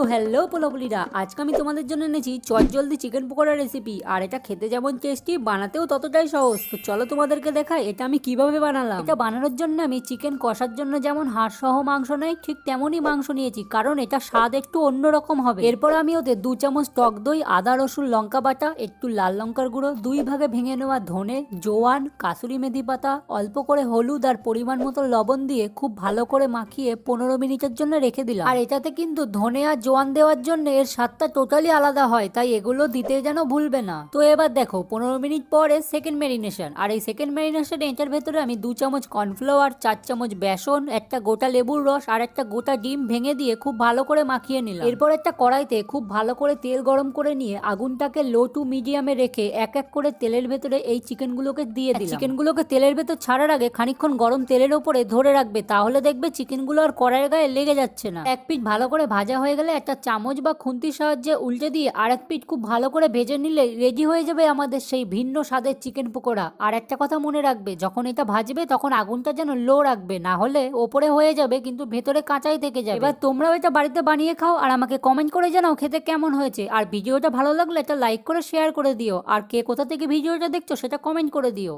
তো হ্যালো পোলাপুলিরা, আজকে আমি তোমাদের জন্য এনেছি চটজলদি চিকেন পকোড়া রেসিপি। আর এটা খেতে যেমন টেস্টি, বানাতেও ততটাই সহজ। তো চলো তোমাদেরকে দেখাই এটা আমি কিভাবে বানালাম। এটা বানানোর জন্য আমি চিকেন কষার জন্য যেমন হাড় সহ মাংস নেই, ঠিক তেমনই মাংস নিয়েছি, কারণ এটা স্বাদ একটু অন্যরকম হবে। এরপর আমি ওতে 2 চামচ টক দই, আদা রসুন লঙ্কা বাটা, একটু লাল লঙ্কার গুঁড়ো, 2 ভাগে ভেঙে নেওয়া ধনে, জোয়ান, কাসুরি মেথি পাতা, অল্প করে হলুদ আর পরিমাণ মতো লবণ দিয়ে খুব ভালো করে মাখিয়ে 15 মিনিটের জন্য রেখে দিলাম। আর এটাতে কিন্তু ধনে আর জোয়ান দেওয়ার জন্য এর স্বাদটা টোটালি আলাদা হয়, তাই এগুলো দিতে যেন ভুলবে না। তো এবার দেখো 15 মিনিট পরে সেকেন্ড ম্যারিনেশন। আর এই সেকেন্ড ম্যারিনেশন এটার ভেতরে আমি 2 চামচ কর্নফ্লাওয়ার, 4 চামচ বেসন, একটা গোটা লেবুর রস আর একটা গোটা ডিম ভেঙে দিয়ে খুব ভালো করে মাখিয়ে নিলাম। এরপর একটা কড়াইতে খুব ভালো করে তেল গরম করে নিয়ে আগুনটাকে লো টু মিডিয়ামে রেখে এক এক করে তেলের ভেতরে এই চিকেনগুলোকে দিয়ে দিলাম। চিকেনগুলোকে তেলের ভেতর ছাড়ার আগে খানিকক্ষণ গরম তেলের উপরে ধরে রাখবে, তাহলে দেখবে চিকেনগুলো আর কড়াইয়ের গায়ে লেগে যাচ্ছে না। এক পিঠ ভালো করে ভাজা হয়ে গেলে একটা চামচ বা খুন্তির সাহায্যে উল্টে দিয়ে আরেক পিঠ খুব ভালো করে ভেজে নিলে রেডি হয়ে যাবে আমাদের সেই ভিন্ন স্বাদের চিকেন পকোড়া। আর একটা কথা মনে রাখবে, যখন এটা ভাজবে তখন আগুনটা যেন লো রাখবে, না হলে ওপরে হয়ে যাবে কিন্তু ভেতরে কাঁচাই থেকে যাবে। এবার তোমরাও এটা বাড়িতে বানিয়ে খাও আর আমাকে কমেন্ট করে জানাও খেতে কেমন হয়েছে। আর ভিডিওটা ভালো লাগলে একটা লাইক করে শেয়ার করে দিও। আর কে কোথা থেকে ভিডিওটা দেখছো সেটা কমেন্ট করে দিও।